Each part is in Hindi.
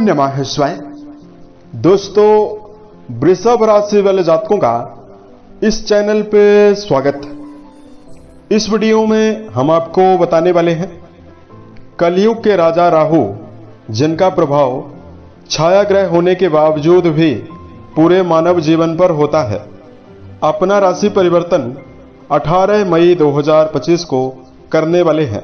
नमः शिवाय। दोस्तों, वृषभ राशि वाले जातकों का इस चैनल पे स्वागत। इस वीडियो में हम आपको बताने वाले हैं कलयुग के राजा राहु, जिनका प्रभाव छाया ग्रह होने के बावजूद भी पूरे मानव जीवन पर होता है, अपना राशि परिवर्तन 18 मई 2025 को करने वाले हैं।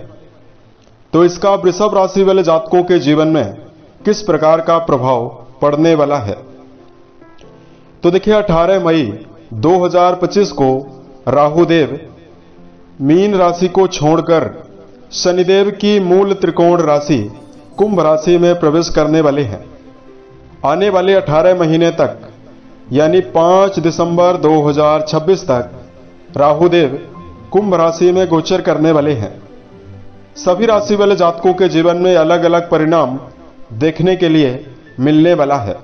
तो इसका वृषभ राशि वाले जातकों के जीवन में किस प्रकार का प्रभाव पड़ने वाला है। तो देखिए, 18 मई 2025 को राहुदेव मीन राशि को छोड़कर शनिदेव की मूल त्रिकोण राशि कुंभ राशि में प्रवेश करने वाले हैं। आने वाले 18 महीने तक यानी 5 दिसंबर 2026 तक राहुदेव कुंभ राशि में गोचर करने वाले हैं। सभी राशि वाले जातकों के जीवन में अलग अलग परिणाम देखने के लिए मिलने वाला है।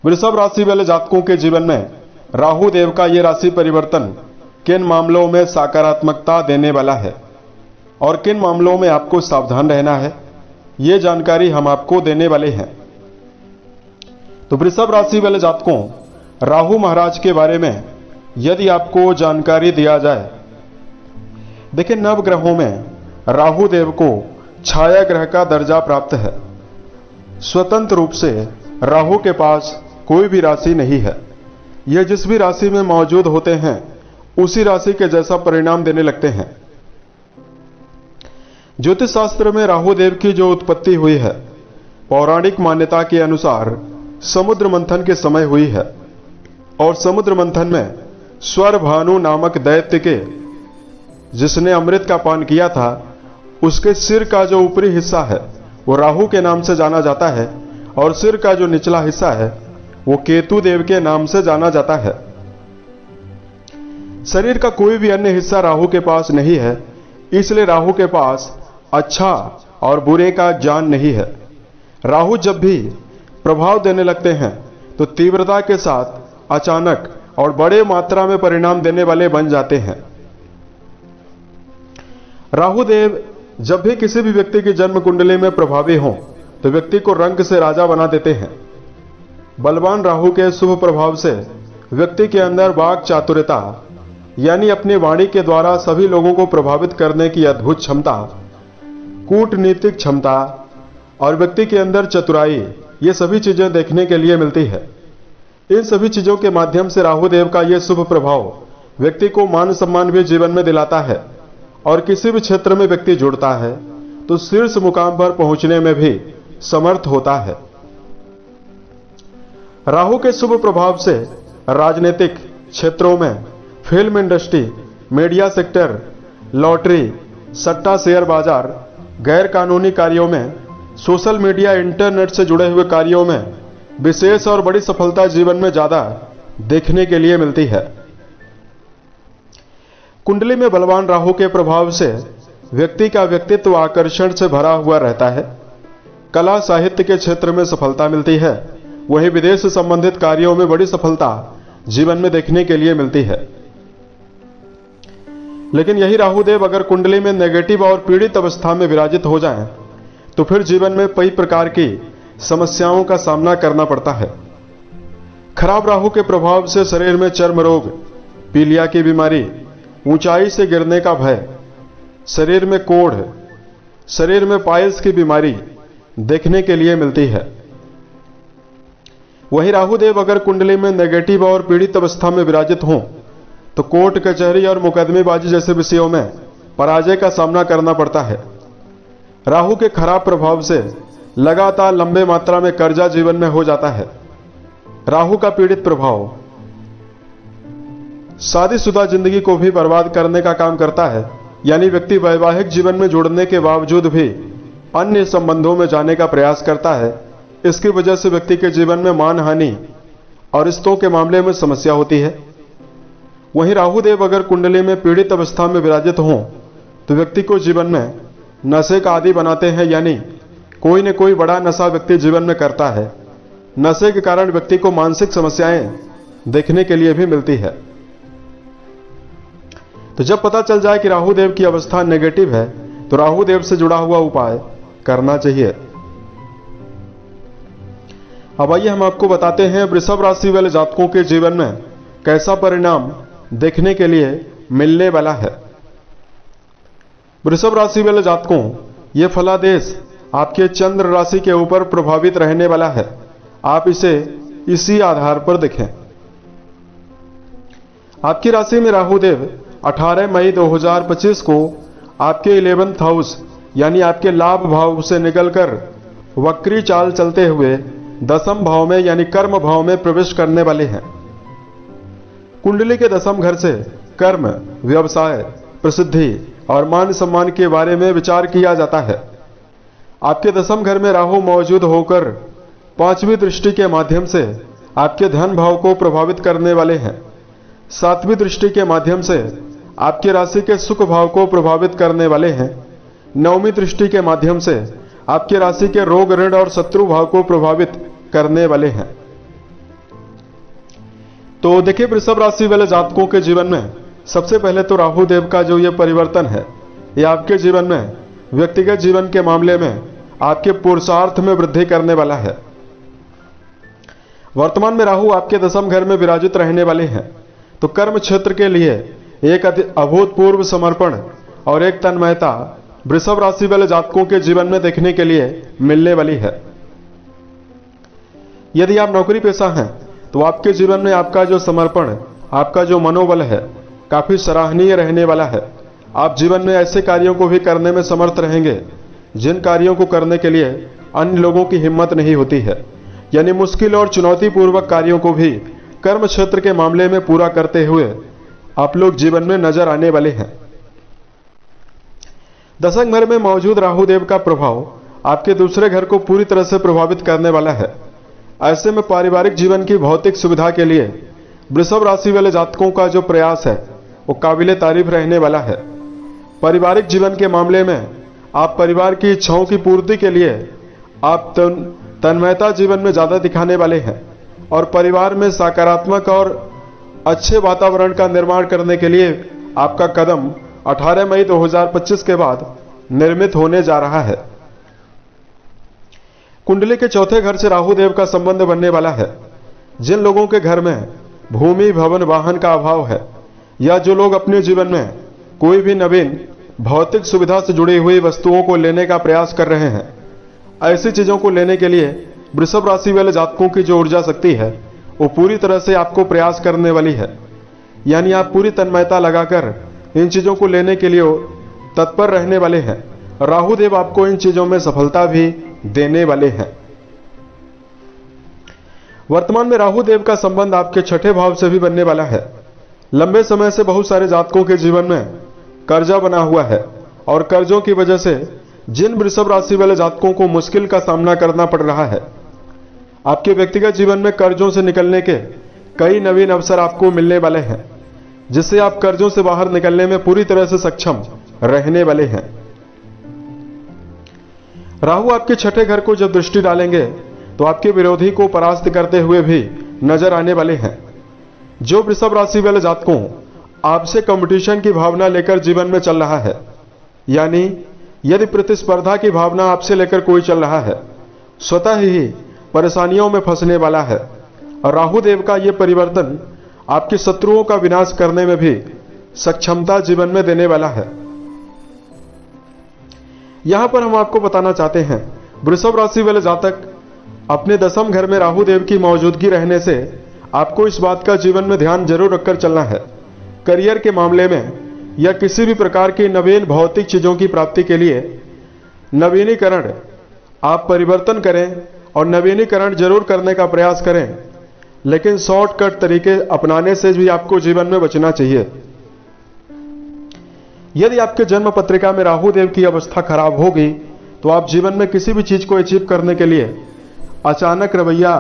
वृषभ राशि वाले जातकों के जीवन में राहुदेव का ये राशि परिवर्तन किन मामलों में सकारात्मकता देने वाला है और किन मामलों में आपको सावधान रहना है, ये जानकारी हम आपको देने वाले हैं। तो वृषभ राशि वाले जातकों, राहु महाराज के बारे में यदि आपको जानकारी दिया जाए, देखिए नवग्रहों में राहुदेव को छाया ग्रह का दर्जा प्राप्त है। स्वतंत्र रूप से राहु के पास कोई भी राशि नहीं है। यह जिस भी राशि में मौजूद होते हैं उसी राशि के जैसा परिणाम देने लगते हैं। ज्योतिष शास्त्र में राहुदेव की जो उत्पत्ति हुई है, पौराणिक मान्यता के अनुसार समुद्र मंथन के समय हुई है और समुद्र मंथन में स्वर भानु नामक दैत्य के, जिसने अमृत का पान किया था, उसके सिर का जो ऊपरी हिस्सा है वो राहु के नाम से जाना जाता है और सिर का जो निचला हिस्सा है वो केतु देव के नाम से जाना जाता है। शरीर का कोई भी अन्य हिस्सा राहु के पास नहीं है, इसलिए राहु के पास अच्छा और बुरे का ज्ञान नहीं है। राहु जब भी प्रभाव देने लगते हैं तो तीव्रता के साथ, अचानक और बड़े मात्रा में परिणाम देने वाले बन जाते हैं। राहुदेव जब भी किसी भी व्यक्ति की जन्म कुंडली में प्रभावी हों तो व्यक्ति को रंग से राजा बना देते हैं। बलवान राहु के शुभ प्रभाव से व्यक्ति के अंदर वाक चातुर्यता यानी अपनी वाणी के द्वारा सभी लोगों को प्रभावित करने की अद्भुत क्षमता, कूटनीतिक क्षमता और व्यक्ति के अंदर चतुराई, ये सभी चीजें देखने के लिए मिलती है। इन सभी चीजों के माध्यम से राहुदेव का यह शुभ प्रभाव व्यक्ति को मान सम्मान भी जीवन में दिलाता है और किसी भी क्षेत्र में व्यक्ति जुड़ता है तो शीर्ष मुकाम पर पहुंचने में भी समर्थ होता है। राहु के शुभ प्रभाव से राजनीतिक क्षेत्रों में, film industry, media sector, lottery, सट्टा शेयर बाजार, गैर कानूनी कार्यों में, सोशल मीडिया, इंटरनेट से जुड़े हुए कार्यों में विशेष और बड़ी सफलता जीवन में ज्यादा देखने के लिए मिलती है। कुंडली में बलवान राहु के प्रभाव से व्यक्ति का व्यक्तित्व आकर्षण से भरा हुआ रहता है। कला साहित्य के क्षेत्र में सफलता मिलती है, वहीं विदेश संबंधित कार्यों में बड़ी सफलता जीवन में देखने के लिए मिलती है। लेकिन यही राहुदेव अगर कुंडली में नेगेटिव और पीड़ित अवस्था में विराजित हो जाएं, तो फिर जीवन में कई प्रकार की समस्याओं का सामना करना पड़ता है। खराब राहु के प्रभाव से शरीर में चर्म रोग, पीलिया की बीमारी, ऊंचाई से गिरने का भय, शरीर में कोढ़, शरीर में पाइल्स की बीमारी देखने के लिए मिलती है। वही राहुदेव अगर कुंडली में नेगेटिव और पीड़ित अवस्था में विराजित हों तो कोर्ट कचहरी और मुकदमेबाजी जैसे विषयों में पराजय का सामना करना पड़ता है। राहु के खराब प्रभाव से लगातार लंबे मात्रा में कर्जा जीवन में हो जाता है। राहु का पीड़ित प्रभाव शादीशुदा जिंदगी को भी बर्बाद करने का काम करता है, यानी व्यक्ति वैवाहिक जीवन में जुड़ने के बावजूद भी अन्य संबंधों में जाने का प्रयास करता है। इसकी वजह से व्यक्ति के जीवन में मानहानि और रिश्तों के मामले में समस्या होती है। वहीं राहुदेव अगर कुंडली में पीड़ित अवस्था में विराजित हों तो व्यक्ति को जीवन में नशे का आदी बनाते हैं, यानी कोई न कोई बड़ा नशा व्यक्ति जीवन में करता है। नशे के कारण व्यक्ति को मानसिक समस्याएं देखने के लिए भी मिलती है। तो जब पता चल जाए कि राहुदेव की अवस्था नेगेटिव है तो राहुदेव से जुड़ा हुआ उपाय करना चाहिए। अब आइए हम आपको बताते हैं वृषभ राशि वाले जातकों के जीवन में कैसा परिणाम देखने के लिए मिलने वाला है। वृषभ राशि वाले जातकों, ये फलादेश आपके चंद्र राशि के ऊपर प्रभावित रहने वाला है। आप इसे इसी आधार पर देखें। आपकी राशि में राहुदेव 18 मई 2025 को आपके 11th हाउस यानी आपके लाभ भाव से निकलकर वक्री चाल चलते हुए दसम भाव में यानी कर्म भाव में प्रवेश करने वाले हैं। कुंडली के दसम घर से कर्म, व्यवसाय, प्रसिद्धि और मान सम्मान के बारे में विचार किया जाता है। आपके दसम घर में राहु मौजूद होकर 5वीं दृष्टि के माध्यम से आपके धन भाव को प्रभावित करने वाले हैं। 7वीं दृष्टि के माध्यम से आपकी राशि के सुख भाव को प्रभावित करने वाले हैं। 9वीं दृष्टि के माध्यम से आपकी राशि के रोग, ऋण और शत्रु भाव को प्रभावित करने वाले हैं। तो देखिए, वृषभ राशि वाले जातकों के जीवन में सबसे पहले तो राहु देव का जो ये परिवर्तन है, ये आपके जीवन में व्यक्तिगत जीवन के मामले में आपके पुरुषार्थ में वृद्धि करने वाला है। वर्तमान में राहु आपके दसम घर में विराजित रहने वाले हैं, तो कर्म क्षेत्र के लिए एक अभूतपूर्व समर्पण और एक तन्मयता वृषभ राशि वाले जातकों के जीवन में देखने के लिए मिलने वाली है। यदि आप नौकरी पेशा हैं तो आपके जीवन में आपका जो समर्पण, आपका जो मनोबल है, काफी सराहनीय रहने वाला है। आप जीवन में ऐसे कार्यों को भी करने में समर्थ रहेंगे जिन कार्यों को करने के लिए अन्य लोगों की हिम्मत नहीं होती है। यानी मुश्किल और चुनौतीपूर्वक कार्यों को भी कर्म क्षेत्र के मामले में पूरा करते हुए आप लोग जीवन में नजर आने वाले हैं। दसम घर में मौजूद राहुदेव का प्रभाव आपके दूसरे घर को पूरी तरह से प्रभावित करने वाला है। ऐसे में पारिवारिक जीवन की भौतिक सुविधा के लिए वृषभ राशि वाले जातकों का जो प्रयास है वो काबिले तारीफ रहने वाला है। पारिवारिक जीवन के मामले में आप परिवार की इच्छाओं की पूर्ति के लिए आप तन्मयता जीवन में ज्यादा दिखाने वाले हैं और परिवार में सकारात्मक और अच्छे वातावरण का निर्माण करने के लिए आपका कदम 18 मई 2025 के बाद निर्मित होने जा रहा है। कुंडली के चौथे घर से राहुदेव का संबंध बनने वाला है। जिन लोगों के घर में भूमि, भवन, वाहन का अभाव है या जो लोग अपने जीवन में कोई भी नवीन भौतिक सुविधा से जुड़ी हुई वस्तुओं को लेने का प्रयास कर रहे हैं, ऐसी चीजों को लेने के लिए वृषभ राशि वाले जातकों की जो ऊर्जा शक्ति है वो पूरी तरह से आपको प्रयास करने वाली है। यानी आप पूरी तन्मयता लगाकर इन चीजों को लेने के लिए तत्पर रहने वाले हैं। राहुदेव आपको इन चीजों में सफलता भी देने वाले हैं। वर्तमान में राहुदेव का संबंध आपके छठे भाव से भी बनने वाला है। लंबे समय से बहुत सारे जातकों के जीवन में कर्जा बना हुआ है और कर्जों की वजह से जिन वृषभ राशि वाले जातकों को मुश्किल का सामना करना पड़ रहा है, आपके व्यक्तिगत जीवन में कर्जों से निकलने के कई नवीन अवसर आपको मिलने वाले हैं, जिससे आप कर्जों से बाहर निकलने में पूरी तरह से सक्षम रहने वाले हैं। राहु आपके छठे घर को जब दृष्टि डालेंगे तो आपके विरोधी को परास्त करते हुए भी नजर आने वाले हैं। जो वृषभ राशि वाले जातकों आपसे कंपटीशन की भावना लेकर जीवन में चल रहा है, यानी यदि प्रतिस्पर्धा की भावना आपसे लेकर कोई चल रहा है, स्वतः ही परेशानियों में फंसने वाला है। और राहुदेव का यह परिवर्तन आपके शत्रुओं का विनाश करने में भी सक्षमता जीवन में देने वाला है। यहां पर हम आपको बताना चाहते हैं, वृषभ राशि वाले जातक अपने दसम घर में राहुदेव की मौजूदगी रहने से आपको इस बात का जीवन में ध्यान जरूर रखकर चलना है। करियर के मामले में या किसी भी प्रकार की नवीन भौतिक चीजों की प्राप्ति के लिए नवीनीकरण आप परिवर्तन करें और नवीनीकरण जरूर करने का प्रयास करें, लेकिन शॉर्टकट तरीके अपनाने से भी आपको जीवन में बचना चाहिए। यदि आपके जन्म पत्रिका में राहुदेव की अवस्था खराब होगी तो आप जीवन में किसी भी चीज को अचीव करने के लिए अचानक रवैया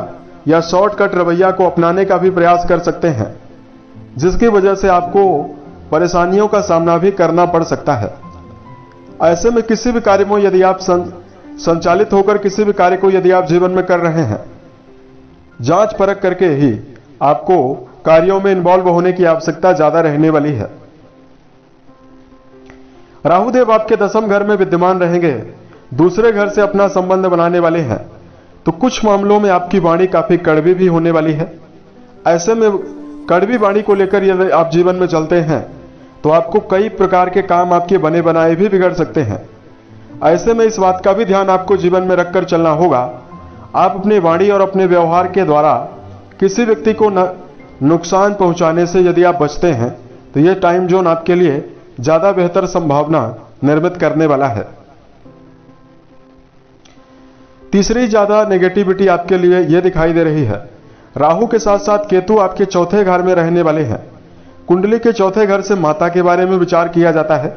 या शॉर्टकट रवैया को अपनाने का भी प्रयास कर सकते हैं, जिसकी वजह से आपको परेशानियों का सामना भी करना पड़ सकता है। ऐसे में किसी भी कार्य में यदि आप संचालित होकर किसी भी कार्य को यदि आप जीवन में कर रहे हैं, जांच परख करके ही आपको कार्यों में इन्वॉल्व होने की आवश्यकता ज्यादा रहने वाली है। राहुदेव आपके दसम घर में विद्यमान रहेंगे, दूसरे घर से अपना संबंध बनाने वाले हैं। तो कुछ मामलों में आपकी वाणी काफी कड़वी भी होने वाली है। ऐसे में कड़वी वाणी को लेकर यदि आप जीवन में चलते हैं तो आपको कई प्रकार के काम आपके बने बनाए भी बिगड़ सकते हैं। ऐसे में इस बात का भी ध्यान आपको जीवन में रखकर चलना होगा। आप अपनी वाणी और अपने व्यवहार के द्वारा किसी व्यक्ति को नुकसान पहुंचाने से यदि आप बचते हैं तो यह टाइम जोन आपके लिए ज्यादा बेहतर संभावना निर्मित करने वाला है। तीसरी ज्यादा नेगेटिविटी आपके लिए यह दिखाई दे रही है, राहु के साथ साथ केतु आपके चौथे घर में रहने वाले हैं। कुंडली के चौथे घर से माता के बारे में विचार किया जाता है।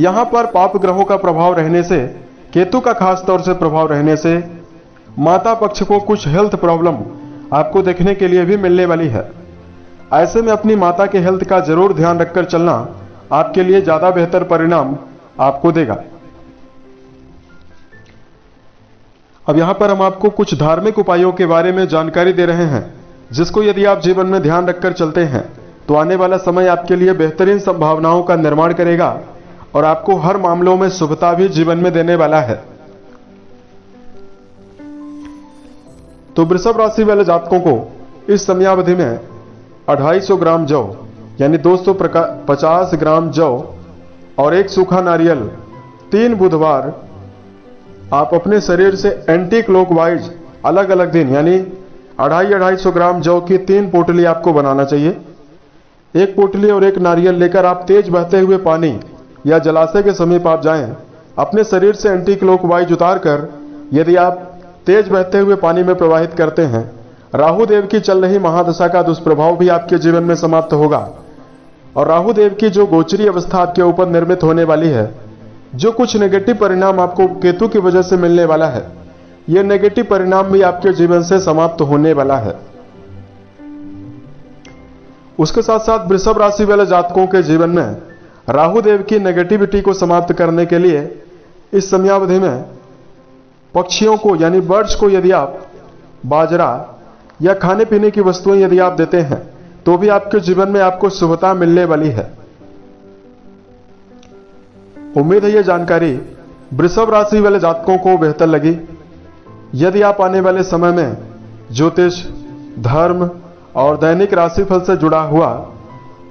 यहां पर पाप ग्रहों का प्रभाव रहने से, केतु का खास तौर से प्रभाव रहने से माता पक्ष को कुछ हेल्थ प्रॉब्लम आपको देखने के लिए भी मिलने वाली है। ऐसे में अपनी माता के हेल्थ का जरूर ध्यान रखकर चलना आपके लिए ज्यादा बेहतर परिणाम आपको देगा। अब यहां पर हम आपको कुछ धार्मिक उपायों के बारे में जानकारी दे रहे हैं, जिसको यदि आप जीवन में ध्यान रखकर चलते हैं तो आने वाला समय आपके लिए बेहतरीन संभावनाओं का निर्माण करेगा और आपको हर मामलों में शुभता भी जीवन में देने वाला है। तो वृषभ राशि वाले जातकों को इस समयावधि में 250 ग्राम जौ यानी 250 ग्राम जौ और एक सूखा नारियल 3 बुधवार आप अपने शरीर से एंटी क्लॉकवाइज अलग अलग दिन यानी 250 ग्राम जौ की 3 पोटली आपको बनाना चाहिए। एक पोटली और एक नारियल लेकर आप तेज बहते हुए पानी या जलाशय के समीप आप जाएं। अपने शरीर से एंटी क्लॉकवाइज उतारकर यदि आप तेज बहते हुए पानी में प्रवाहित करते हैं, राहु देव की चल रही महादशा का दुष्प्रभाव भी आपके जीवन में समाप्त होगा और राहु देव की जो गोचरी अवस्था आपके ऊपर निर्मित होने वाली है, जो कुछ नेगेटिव परिणाम आपको केतु की वजह से मिलने वाला है, यह नेगेटिव परिणाम भी आपके जीवन से समाप्त होने वाला है। उसके साथ साथ वृषभ राशि वाले जातकों के जीवन में राहु देव की नेगेटिविटी को समाप्त करने के लिए इस समयावधि में पक्षियों को यानी बर्ड्स को यदि आप बाजरा या खाने पीने की वस्तुएं यदि आप देते हैं तो भी आपके जीवन में आपको शुभता मिलने वाली है। उम्मीद है यह जानकारी वृषभ राशि वाले जातकों को बेहतर लगी। यदि आप आने वाले समय में ज्योतिष, धर्म और दैनिक राशिफल से जुड़ा हुआ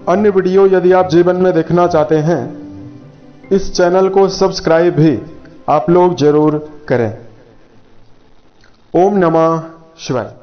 अन्य वीडियो यदि आप जीवन में देखना चाहते हैं, इस चैनल को सब्सक्राइब भी आप लोग जरूर करें। ओम नमः शिवाय।